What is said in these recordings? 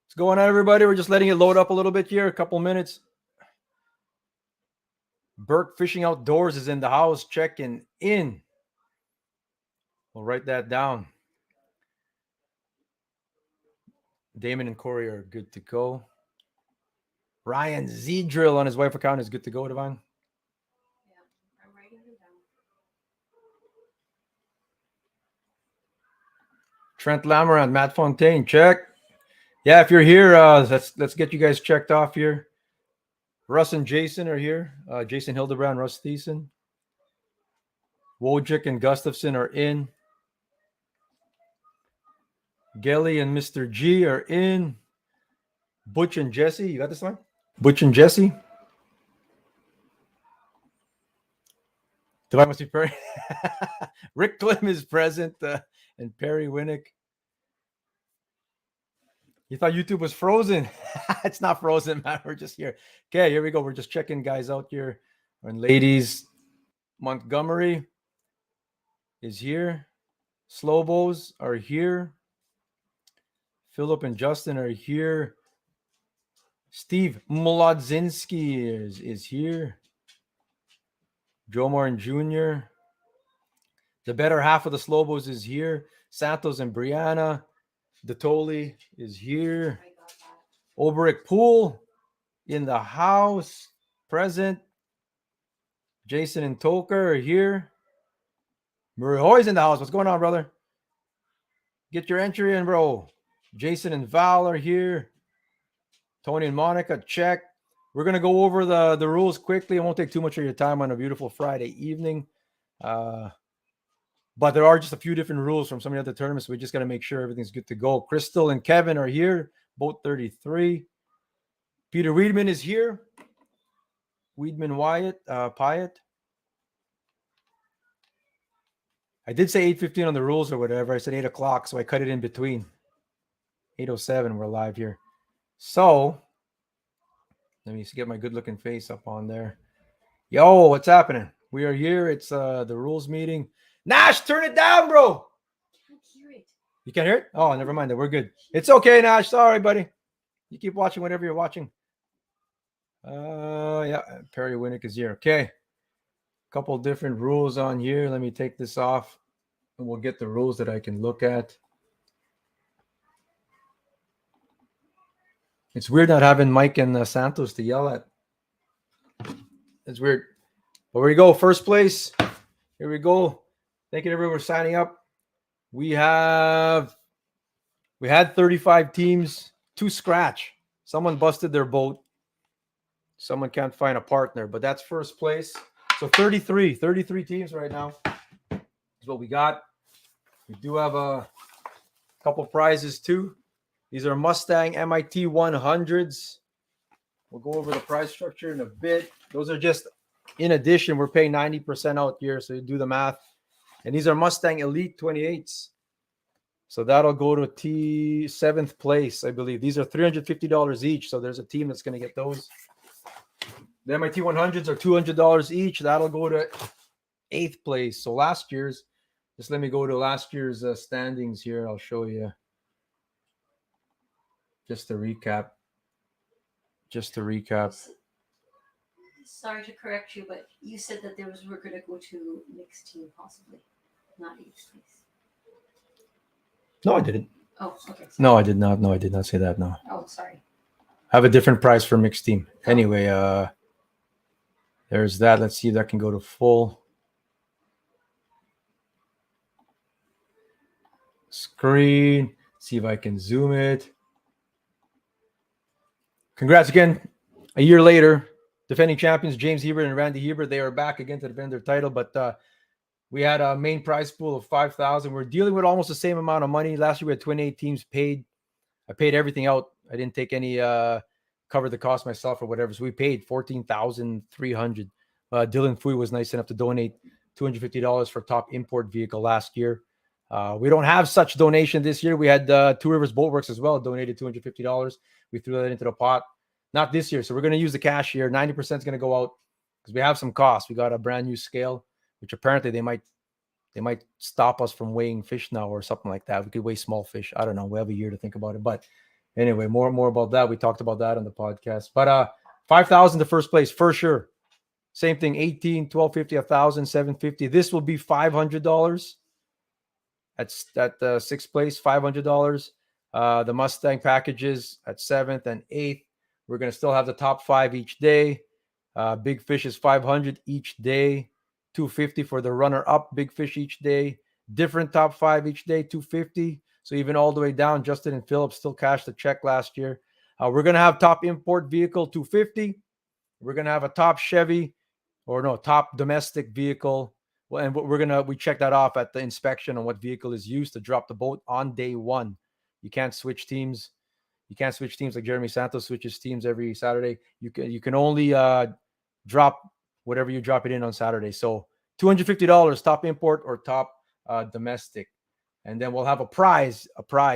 What's going on, everybody? We're just letting it load up a little bit here, a couple minutes. Burke Fishing Outdoors is in the house, checking in. We'll write that down. Damon and Corey are good to go. Ryan Z-Drill on his wife account is good to go, Devon. Yeah, I'm writing them down. Trent Lamarant, Matt Fontaine, check. Yeah, if you're here, let's get you guys checked off here. Russ and Jason are here. Jason Hildebrand, Russ Thiessen. Wojcik and Gustafson are in. Gelly and Mr. G are in. Butch and Jesse, you got this one? Butch and Jesse. Divine must be Perry. Rick Klim is present, and Perry Winnick. You thought YouTube was frozen? It's not frozen, man. We're just here. Okay, here we go. We're just checking guys out here. And ladies, Montgomery is here. Slowbos are here. Philip and Justin are here. Steve Molodzinski is here. Joe Martin Jr. The better half of the Slowbos is here. Santos and Brianna. Detoli is here. Obrick Pool in the house. Present. Jason and Toker are here. Murray Hoy's in the house. What's going on, brother? Get your entry in, bro. Jason and Val are here. Tony and Monica, check. We're going to go over the rules quickly. It won't take too much of your time on a beautiful Friday evening. But there are just a few different rules from some of the other tournaments. So we just got to make sure everything's good to go. Crystal and Kevin are here, both 33. Peter Weedman is here. Weedman Pyatt. I did say 8:15 on the rules or whatever. I said 8 o'clock, so I cut it in between. 8:07, we're live here. So, let me get my good-looking face up on there. Yo, what's happening? We are here. It's the rules meeting. Nash, turn it down, bro. I can't hear it. You can't hear it? Oh, never mind. We're good. It's okay, Nash. Sorry, buddy. You keep watching whatever you're watching. Yeah, Perry Winnick is here. Okay. Couple different rules on here. Let me take this off, and we'll get the rules that I can look at. It's weird not having Mike and Santos to yell at. It's weird. But here we go. First place. Here we go. Thank you, everyone, for signing up. We had 35 teams, 2 scratch. Someone busted their boat. Someone can't find a partner, but that's first place. So 33 teams right now is what we got. We do have a couple prizes too. These are Mustang MIT 100s. We'll go over the prize structure in a bit. Those are just in addition. We're paying 90% out here, so you do the math. And these are Mustang Elite 28s. So that'll go to 7th place, I believe. These are $350 each. So there's a team that's going to get those. The MIT 100s are $200 each. That'll go to 8th place. So last year's, just let me go to last year's standings here. I'll show you. Just to recap. Sorry to correct you, but you said that we're going to go to mixed team possibly, not each place. No, I didn't. Oh, okay. Sorry. No, I did not. No, I did not say that. No. Oh, sorry. I have a different price for mixed team. Anyway, there's that. Let's see if that can go to full screen. See if I can zoom it. Congrats again. A year later, defending champions James Hebert and Randy Hebert. They are back again to defend their title, but we had a main prize pool of $5,000. We're dealing with almost the same amount of money. Last year we had 28 teams paid. I paid everything out. I didn't take any cover the cost myself or whatever. So we paid $14,300. Dylan Fui was nice enough to donate $250 for top import vehicle last year. We don't have such donation this year. We had Two Rivers Boatworks as well donated $250. We threw that into the pot. Not this year. So we're going to use the cash here. 90% is going to go out because we have some costs. We got a brand new scale, which apparently they might stop us from weighing fish now or something like that. We could weigh small fish. I don't know. We have a year to think about it. But Anyway, more about that. We talked about that on the podcast. But 5,000 to first place for sure. Same thing, 18, 1250, 1,000, 750. This will be $500. At sixth place, $500. The Mustang packages at seventh and eighth. We're going to still have the top five each day. Big Fish is 500 each day, 250 for the runner-up. Big Fish each day. Different top five each day, 250. So even all the way down, Justin and Phillips still cashed the check last year. We're going to have top import vehicle, 250. We're going to have a top Chevy, or no, top domestic vehicle. Well, and we check that off at the inspection on what vehicle is used to drop the boat on day one. You can't switch teams. You can't switch teams like Jeremy Santos switches teams every Saturday. You can only drop whatever you drop it in on Saturday. So $250 top import or top domestic. And then we'll have a prize,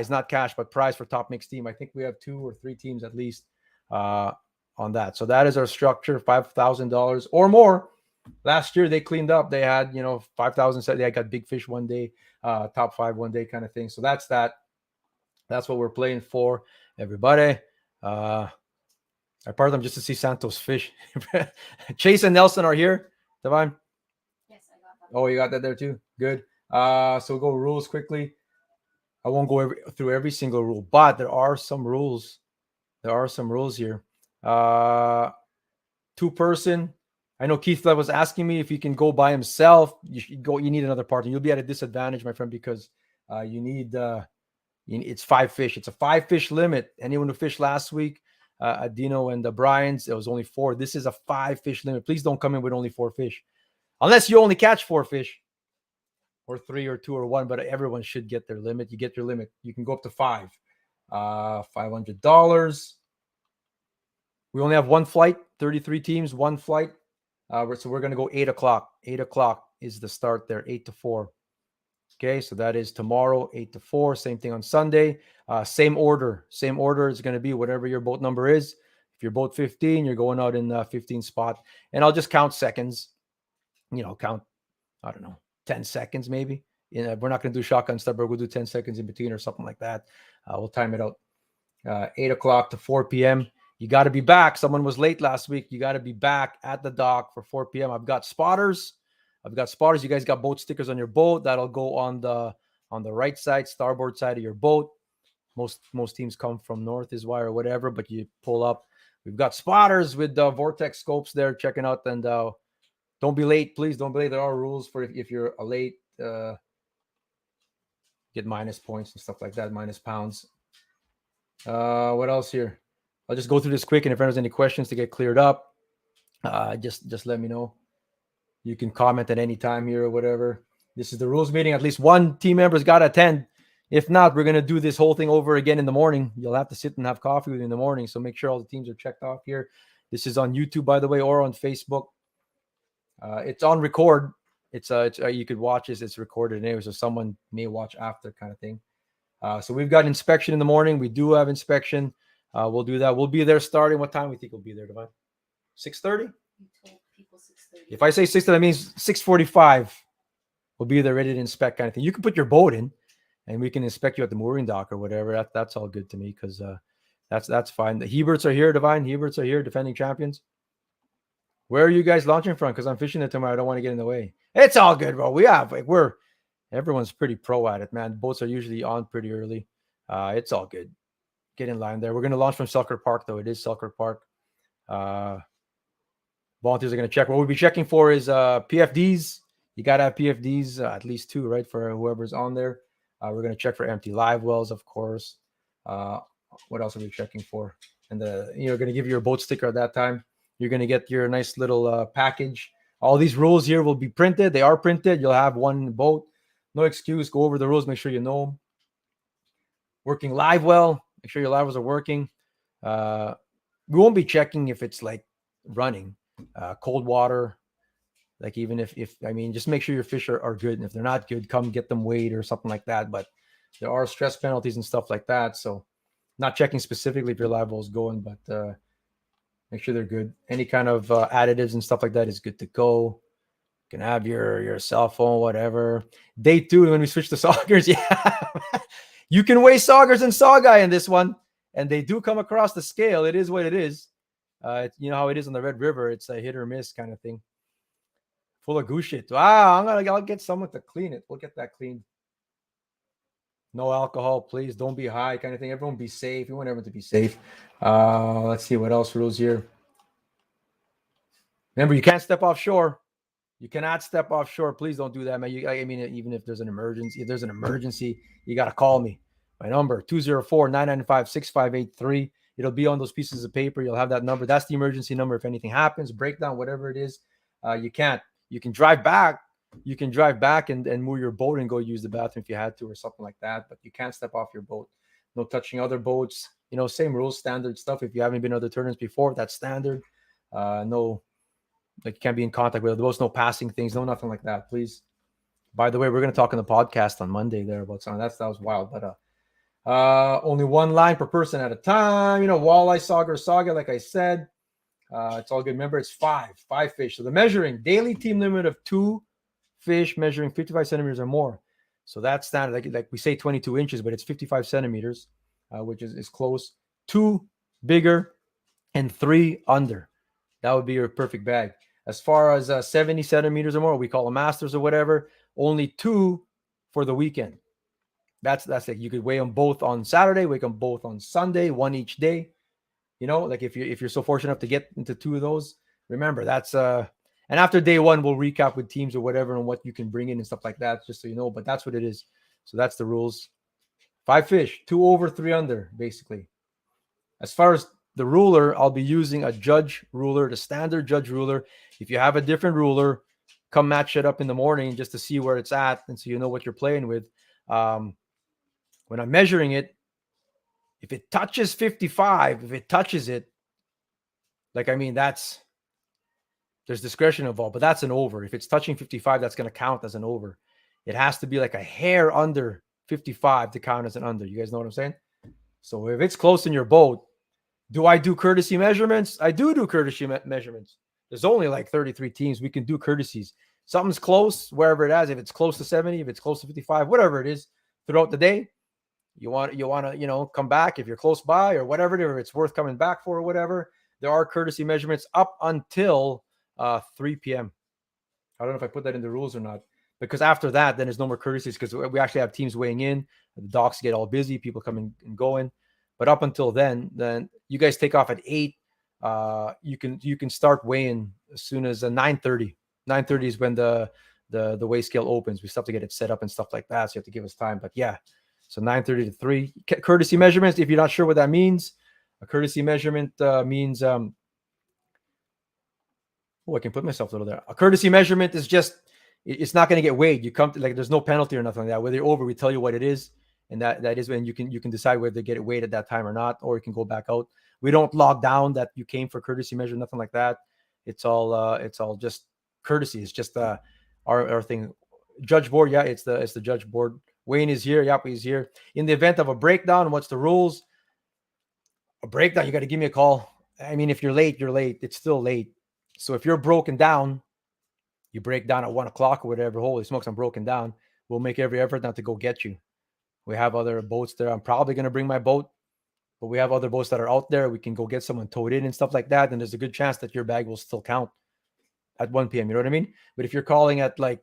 not cash, but prize for top mixed team. I think we have 2 or 3 teams at least on that. So that is our structure, $5,000 or more. Last year they cleaned up. They had, 5,000. They got Big Fish one day, top 5 one day kind of thing. So that's that. That's what we're playing for, everybody. I part them just to see Santos fish. Chase and Nelson are here. Devine? Yes, I got that. Oh, you got that there too? Good. So we'll go rules quickly. I won't go through every single rule, but there are some rules. There are some rules here. 2-person. I know Keith was asking me if he can go by himself. You need another partner. You'll be at a disadvantage, my friend, because you need it's 5 fish. It's a 5 fish limit. Anyone who fished last week, Adino and the Bryans, it was only 4. This is a 5 fish limit. Please don't come in with only 4 fish, unless you only catch 4 fish, or 3 or 2 or 1. But everyone should get their limit. You get your limit. You can go up to 5. $500. We only have 1 flight. 33 teams, 1 flight. So we're going to go 8 o'clock. 8 o'clock is the start there, 8 to 4. Okay, so that is tomorrow, 8 to 4. Same thing on Sunday. Same order. Same order is going to be whatever your boat number is. If you're boat 15, you're going out in 15 spot. And I'll just count seconds. Count, I don't know, 10 seconds maybe. We're not going to do shotgun stuff, but we'll do 10 seconds in between or something like that. We'll time it out. 8 o'clock to 4 p.m. You got to be back. Someone was late last week. You got to be back at the dock for 4 p.m. I've got spotters. You guys got boat stickers on your boat. That'll go on the right side, starboard side of your boat. Most teams come from north is why or whatever, but you pull up. We've got spotters with vortex scopes there checking out. And don't be late. Please don't be late. There are rules for if you're late, get minus points and stuff like that, minus pounds. What else here? I'll just go through this quick, and if there's any questions to get cleared up, just let me know. You can comment at any time here or whatever. This is the rules meeting. At least one team member's got to attend. If not, we're going to do this whole thing over again in the morning. You'll have to sit and have coffee with me in the morning. So make sure all the teams are checked off here. This is on YouTube, by the way, or on Facebook. It's on record. It's you could watch this. It's recorded anyway, so someone may watch after kind of thing. So we've got inspection in the morning. We do have inspection. We'll do that. We'll be there starting. What time we think we'll be there, Devine? 6:30? People 6:30. If I say 6:30, that means 6:45. We'll be there ready to inspect kind of thing. You can put your boat in, and we can inspect you at the mooring dock or whatever. That's all good to me because that's fine. The Heberts are here, Devine. Heberts are here, defending champions. Where are you guys launching from? Because I'm fishing it tomorrow. I don't want to get in the way. It's all good, bro. Everyone's pretty pro at it, man. Boats are usually on pretty early. It's all good. Get in line there. We're going to launch from Selkirk Park, though. It is Selkirk Park. Volunteers are going to check. What we'll be checking for is PFDs. You got to have PFDs, at least 2, right, for whoever's on there. We're going to check for empty live wells, of course. What else are we checking for? And you're going to give you your boat sticker at that time. You're going to get your nice little package. All these rules here will be printed. They are printed. You'll have one boat. No excuse. Go over the rules. Make sure you know them. Working live well. Make sure your live wells are working. We won't be checking if it's like running. Cold water. Like even if just make sure your fish are good. And if they're not good, come get them weighed or something like that. But there are stress penalties and stuff like that. So not checking specifically if your live well is going, but make sure they're good. Any kind of additives and stuff like that is good to go. You can have your cell phone, whatever. Day 2, when we switch to saugers, yeah. You can weigh saugers and saugeye in this one. and they do come across the scale. It is what it is. You know how it is on the Red River. It's a hit or miss kind of thing. Full of goose shit. Wow, I'll get someone to clean it. We'll get that cleaned. No alcohol, please. Don't be high, kind of thing. Everyone be safe. We want everyone to be safe. Let's see what else rules here. Remember, you can't step offshore. You cannot step offshore. Please don't do that, man. I mean, even if there's an emergency, you got to call me. My number, 204-995-6583. It'll be on those pieces of paper. You'll have that number. That's the emergency number. If anything happens, breakdown, whatever it is, you can't. You can drive back. You can drive back and move your boat and go use the bathroom if you had to or something like that. But you can't step off your boat. No touching other boats. You know, same rules, standard stuff. If you haven't been to other tournaments before, that's standard. No, like you can't be in contact with other boats. No passing things. No, nothing like that. Please. By the way, we're going to talk in the podcast on Monday there about something. That was wild. But only one line per person at a time. You know, walleye, saga, like I said. It's all good. Remember, it's five fish. So the measuring daily team limit of 2 fish measuring 55 centimeters or more. So that's standard. Like we say 22 inches, but it's 55 centimeters, which is close. 2 bigger and 3 under. That would be your perfect bag. As far as 70 centimeters or more, we call them masters or whatever, only 2 for the weekend. That's it. You could weigh them both on Saturday, weigh them both on Sunday, 1 each day. You know, like if you're so fortunate enough to get into 2 of those, remember that's and after day 1, we'll recap with teams or whatever and what you can bring in and stuff like that, just so you know. But that's what it is. So that's the rules. 5 fish, 2 over, 3 under, basically. As far as the ruler, I'll be using a judge ruler, the standard judge ruler. If you have a different ruler, come match it up in the morning just to see where it's at and so you know what you're playing with. When I'm measuring it, if it touches 55, if it touches it, like, I mean, there's discretion involved, but that's an over. If it's touching 55, that's going to count as an over. It has to be like a hair under 55 to count as an under. You guys know what I'm saying? So if it's close in your boat, do I do courtesy measurements? I do courtesy measurements. There's only like 33 teams. We can do courtesies. Something's close, wherever it is. If it's close to 70, if it's close to 55, whatever it is, throughout the day, you want to, come back if you're close by or whatever, if it's worth coming back for or whatever. There are courtesy measurements up until 3 p.m. I don't know if I put that in the rules or not, because after that, then there's no more courtesies because we actually have teams weighing in. The docks get all busy, people coming and going. But up until then you guys take off at 8. You can start weighing as soon as 9:30. 9:30 is when the weigh scale opens. We still have to get it set up and stuff like that, so you have to give us time. But yeah, so 9:30 to 3. Courtesy measurements, if you're not sure what that means, a courtesy measurement means I can put myself a little there. A courtesy measurement is just, it's not going to get weighed. You come to, like, there's no penalty or nothing like that. Whether you're over, we tell you what it is, and that is when you can decide whether to get it weighed at that time or not, or you can go back out. We don't log down that you came for courtesy measure, nothing like that. It's all just courtesy. It's just our thing. Judge board, yeah, it's the judge board. Wayne is here. Yep, he's here. In the event of a breakdown, what's the rules? A breakdown, you got to give me a call. I mean, if you're late, you're late. It's still late. So if you're broken down, you break down at 1 o'clock or whatever. Holy smokes, I'm broken down. We'll make every effort not to go get you. We have other boats there. I'm probably going to bring my boat, but we have other boats that are out there. We can go get someone towed in and stuff like that. And there's a good chance that your bag will still count at 1 p.m. You know what I mean? But if you're calling at like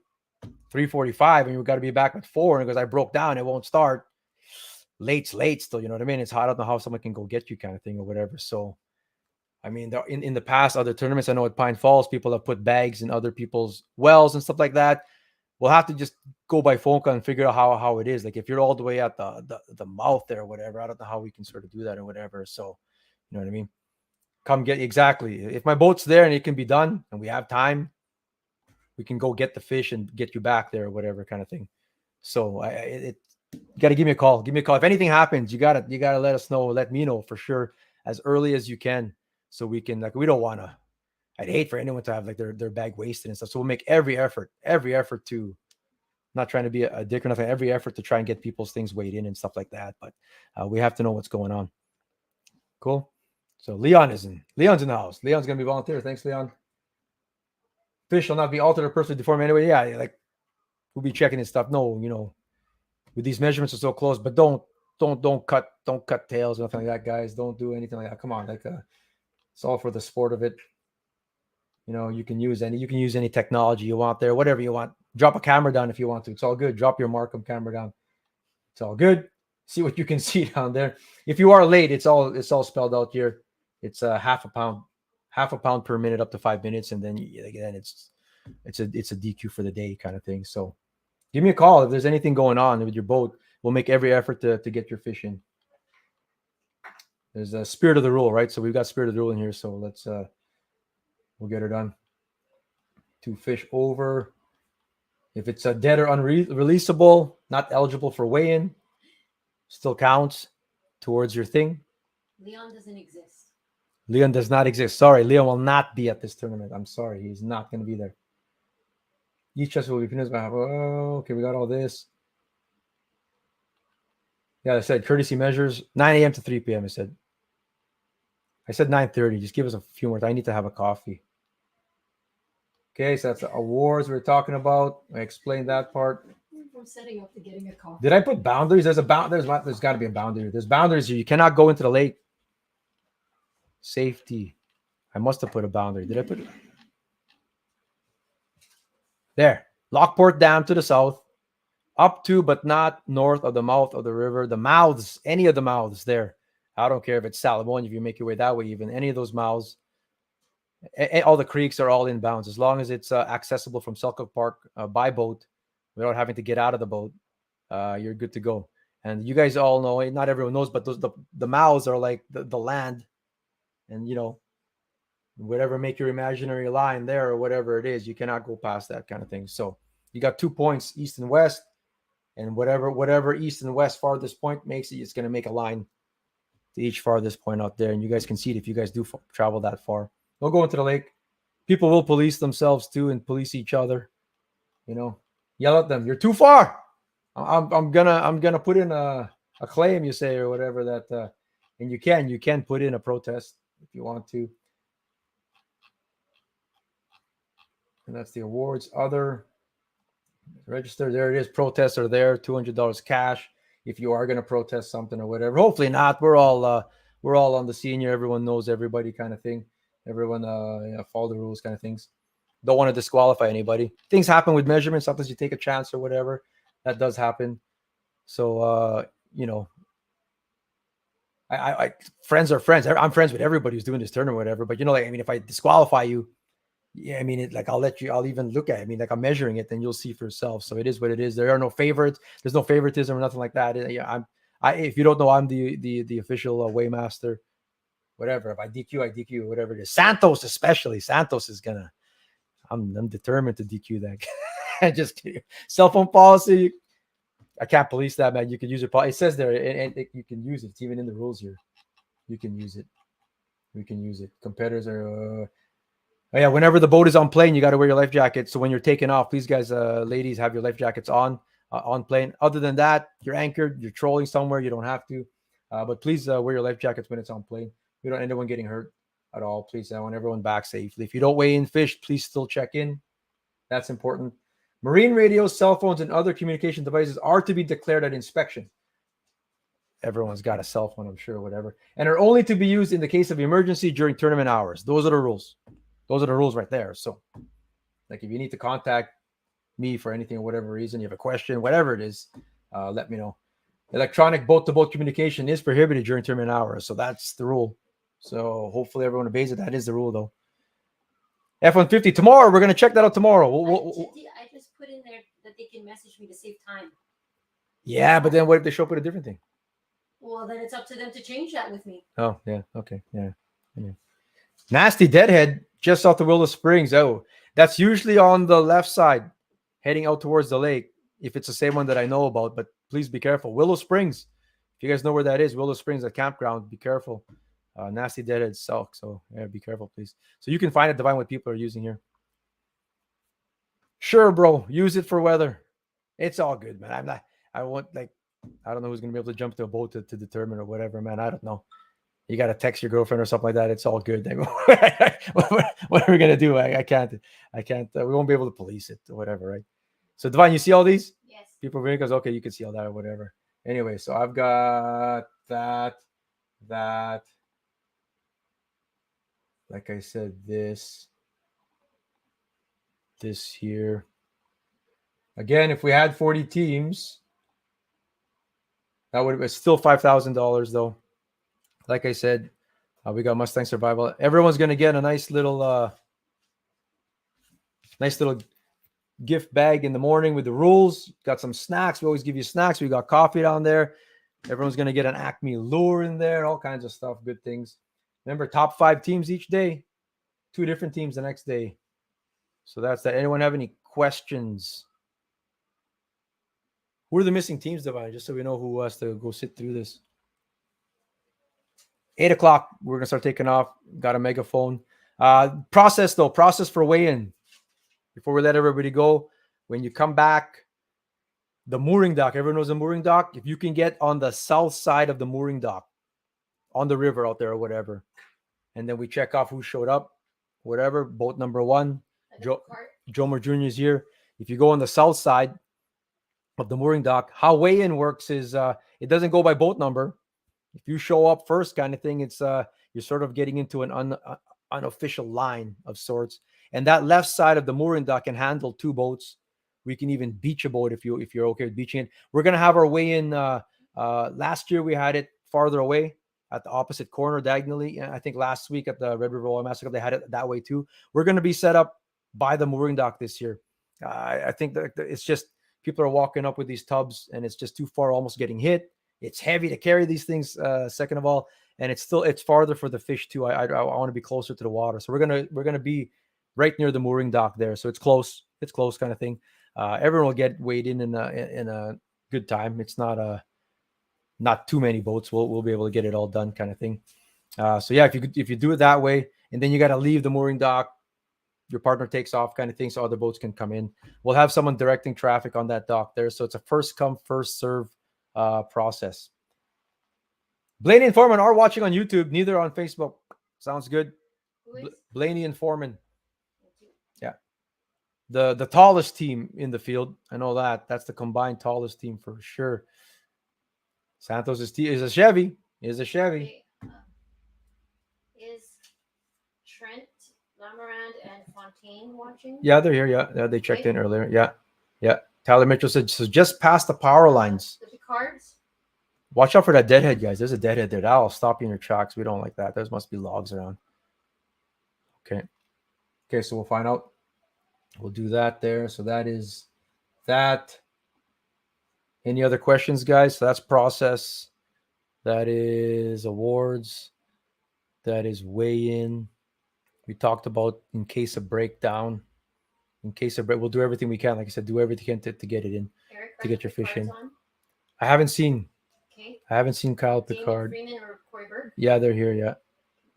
3:45 and you've got to be back at 4 and because I broke down, it won't start. Late's late still. You know what I mean? It's hot. I don't know how someone can go get you kind of thing or whatever. So, I mean, in the past, other tournaments, I know at Pine Falls, people have put bags in other people's wells and stuff like that. We'll have to just go by phone call and figure out how it is. Like if you're all the way at the mouth there or whatever, I don't know how we can sort of do that or whatever. So, you know what I mean? Come get, exactly. If my boat's there and it can be done and we have time, we can go get the fish and get you back there or whatever kind of thing. So you got to give me a call. Give me a call. If anything happens, you gotta let us know. Let me know for sure as early as you can, so we can, like, we don't want to. I'd hate for anyone to have like their bag wasted and stuff. So we'll make every effort to, not trying to be a dick or nothing, every effort to try and get people's things weighed in and stuff like that. But we have to know what's going on. Cool. So Leon's in the house. Leon's gonna be volunteer. Thanks, Leon. Fish will not be altered or personally deformed anyway. Yeah, like we'll be checking his stuff. No, with these measurements are so close, but don't don't cut tails or nothing like that, guys. Don't do anything like that. Come on, like it's all for the sport of it. You know, you can use any technology you want there, whatever you want. Drop a camera down if you want to. It's all good. Drop your Markham camera down. It's all good. See what you can see down there. If you are late, it's all spelled out here. It's half a pound per minute up to 5 minutes, and then again it's a DQ for the day kind of thing. So give me a call if there's anything going on with your boat. We'll make every effort to get your fish in. There's a spirit of the rule, right? So we've got spirit of the rule in here. So let's we'll get her done. 2 fish over. If it's a dead or unreleasable, not eligible for weigh-in, still counts towards your thing. Leon doesn't exist. Leon does not exist. Sorry, Leon will not be at this tournament. I'm sorry, he's not going to be there. Each chest will be finished by. Oh, okay, we got all this. Yeah, I said courtesy measures 9 a.m. to 3 p.m. I said 9:30. Just give us a few more. I need to have a coffee. Okay, so that's the awards we're talking about. I explained that part. From setting up to getting a coffee. Did I put boundaries? There's got to be a boundary. There's boundaries here. You cannot go into the lake. Safety. I must have put a boundary. Did I put it? There. Lockport Dam to the south. Up to but not north of the mouth of the river. The mouths, any of the mouths there. I don't care if it's Salamone, if you make your way that way, even any of those mouths. All the creeks are all in bounds. As long as it's accessible from Selkirk Park by boat without having to get out of the boat, you're good to go. And you guys all know, not everyone knows, but the mouths are like the land. And, you know, whatever, make your imaginary line there or whatever it is, you cannot go past that kind of thing. So you got 2 points, east and west. And whatever east and west farthest point makes it, it's going to make a line to each farthest point out there. And you guys can see it if you guys do travel that far. Don't go into the lake. People will police themselves too and police each other. You know, yell at them. You're too far. I'm gonna put in a claim, you say, or whatever that. And you can put in a protest if you want to. And that's the awards. Other register. There it is. Protests are there. $200 cash if you are going to protest something or whatever. Hopefully not. We're all on the senior. Everyone knows everybody kind of thing. Everyone follow the rules kind of things. Don't want to disqualify anybody. Things happen with measurements. Sometimes you take a chance or whatever. That does happen. So you know, I friends are friends. I'm friends with everybody who's doing this tournament or whatever. But you know, like, I mean, if I disqualify you, yeah, I mean, I'll even look at it. I mean, like, I'm measuring it, then you'll see for yourself. So it is what it is. There are no favorites. There's no favoritism or nothing like that. If you don't know, I'm the official weighmaster. Whatever. If I DQ, whatever it is. Santos, especially. Santos is gonna. I'm determined to DQ that. Just kidding. Cell phone policy. I can't police that, man. You can use it. It says there, and you can use it. It's even in the rules here. You can use it. We can use it. Competitors are. Oh yeah, whenever the boat is on plane, you got to wear your life jacket. So when you're taking off, please, guys, ladies, have your life jackets on plane. Other than that, you're anchored, you're trolling somewhere, you don't have to. But please wear your life jackets when it's on plane. We don't want anyone getting hurt at all. Please, I want everyone back safely. If you don't weigh in fish, please still check in. That's important. Marine radios, cell phones, and other communication devices are to be declared at inspection. Everyone's got a cell phone, I'm sure, whatever. And are only to be used in the case of emergency during tournament hours. Those are the rules. Those are the rules right there. So, like, if you need to contact me for anything or whatever reason, you have a question, whatever it is, let me know. Electronic boat-to-boat communication is prohibited during tournament hours. So that's the rule. So hopefully everyone obeys it. That is the rule, though. F-150 tomorrow. We're going to check that out tomorrow. I just put in there that they can message me to save time. Yeah, but then what if they show up with a different thing? Well, then it's up to them to change that with me. Oh, yeah. Okay. Yeah. Nasty Deadhead just off the Willow Springs. Oh, that's usually on the left side heading out towards the lake. If it's the same one that I know about, but please be careful. Willow Springs. If you guys know where that is, Willow Springs, a campground, be careful. Nasty Deadhead Selk. So yeah, be careful, please. So you can find it, divine what people are using here. Sure, bro. Use it for weather. It's all good, man. I don't know who's gonna be able to jump to a boat to determine or whatever, man. I don't know. You got to text your girlfriend or something like that. It's all good. What are we going to do? I can't, we won't be able to police it or whatever, right? So, Divine, you see all these? Yes. People because, okay, you can see all that or whatever. Anyway, so I've got that. Like I said, this here. Again, if we had 40 teams, that would have been still $5,000 though. Like I said, we got Mustang Survival. Everyone's gonna get a nice little gift bag in the morning with the rules. Got some snacks. We always give you snacks. We got coffee down there. Everyone's gonna get an Acme lure in there. All kinds of stuff. Good things. Remember, top 5 teams each day. 2 different teams the next day. So that's that. Anyone have any questions? Who are the missing teams, Divine? Just so we know who has to go sit through this. 8 o'clock, we're going to start taking off. Got a megaphone. Process for weigh-in. Before we let everybody go, when you come back, the mooring dock. Everyone knows the mooring dock. If you can get on the south side of the mooring dock, on the river out there or whatever, and then we check off who showed up, whatever, boat number 1. Jomer Jr. is here. If you go on the south side of the mooring dock, how weigh-in works is it doesn't go by boat number. If you show up first, kind of thing, it's you're sort of getting into an unofficial line of sorts. And that left side of the mooring dock can handle 2 boats. We can even beach a boat if you're okay with beaching it. We're gonna have our weigh-in. Last year we had it farther away at the opposite corner diagonally. And I think last week at the Red River Oil Massacre they had it that way too. We're gonna be set up by the mooring dock this year. I think that it's just people are walking up with these tubs and it's just too far, almost getting hit. It's heavy to carry these things, second of all, and it's farther for the fish too. I want to be closer to the water, so we're gonna be right near the mooring dock there. So it's close kind of thing. Everyone will get weighed in a good time. It's not too many boats. We'll be able to get it all done kind of thing. So yeah, if you do it that way, and then you got to leave the mooring dock, your partner takes off kind of thing, so other boats can come in. We'll have someone directing traffic on that dock there, so it's a first come first serve process. Blaney and Foreman are watching on YouTube, neither on Facebook. Sounds good. Blaney and Foreman. Yeah. The tallest team in the field. I know that. That's the combined tallest team for sure. Santos is a Chevy. Is Trent, Lamarand, and Fontaine watching? Yeah, they're here. Yeah, they checked in earlier. Yeah. Tyler Mitchell said, so just past the power lines. The Picards? Watch out for that deadhead, guys. There's a deadhead there. That'll stop you in your tracks. We don't like that. There must be logs around. Okay, so we'll find out. We'll do that there. So that is that. Any other questions, guys? So that's process. That is awards. That is weigh-in. We talked about in case of breakdown. In case of break, we'll do everything we can. Like I said, do everything to get it in, Eric, to get your fish in. On? I haven't seen. Okay. I haven't seen Kyle Picard. Freeman or Corey Berg? Yeah, they're here. Yeah,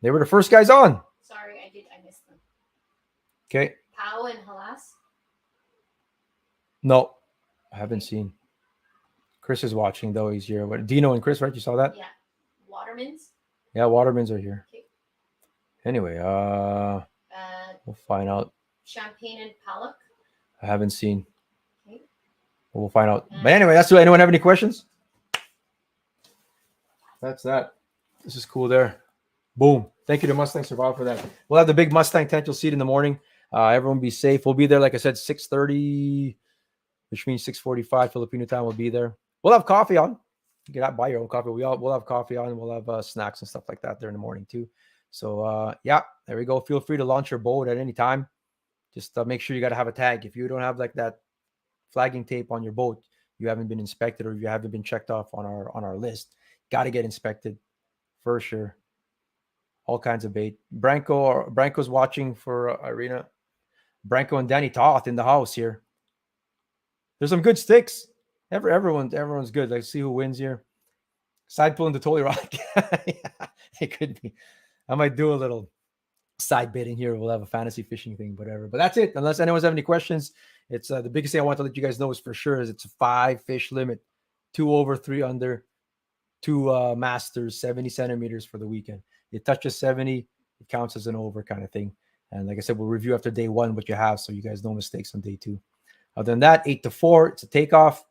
they were the first guys on. Sorry, I missed them. Okay. Powell and Halas? No, I haven't seen. Chris is watching though. He's here. Dino and Chris, right? You saw that? Yeah. Watermans? Yeah, Watermans are here. Okay. Anyway, we'll find out. Champagne and Pollock? I haven't seen. Okay. We'll find out. But anyway, that's it. Anyone have any questions? That's that. This is cool there. Boom. Thank you to Mustang Survival for that. We'll have the big Mustang tent. You'll see it in the morning. Everyone be safe. We'll be there, like I said, 6:30, which means 6:45 Filipino time. We'll be there. We'll have coffee on. You can buy your own coffee. We'll have coffee on, and we'll have snacks and stuff like that there in the morning too. So yeah, there we go. Feel free to launch your boat at any time. Just make sure you got to have a tag. If you don't have like that flagging tape on your boat, you haven't been inspected or you haven't been checked off on our list. Got to get inspected for sure. All kinds of bait. Branko's watching for Irina. Branko and Danny Toth in the house here. There's some good sticks. Everyone's good. Let's see who wins here. Side pulling the Tolly Rock. Yeah, it could be. I might do a little side bidding here. We'll have a fantasy fishing thing, whatever. But that's it. Unless anyone's have any questions, it's the biggest thing I want to let you guys know is for sure is it's a 5 fish limit, 2 over, 3 under, 2 masters, 70 centimeters for the weekend. It touches 70, it counts as an over kind of thing. And like I said, we'll review after day 1 what you have, so you guys no mistakes on day 2. Other than that, 8 to 4, it's a takeoff.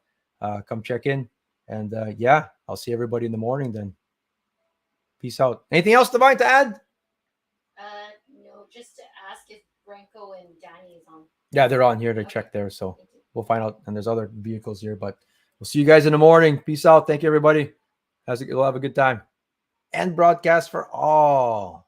Come check in. And yeah, I'll see everybody in the morning then. Peace out. Anything else, Divine, to add? No, just to ask if Branko and Danny is on. Yeah, they're on here to Okay. check there. So Thank you. we'll find out. And there's other vehicles here, but we'll see you guys in the morning. Peace out. Thank you, everybody. We'll have a good time. End broadcast for all.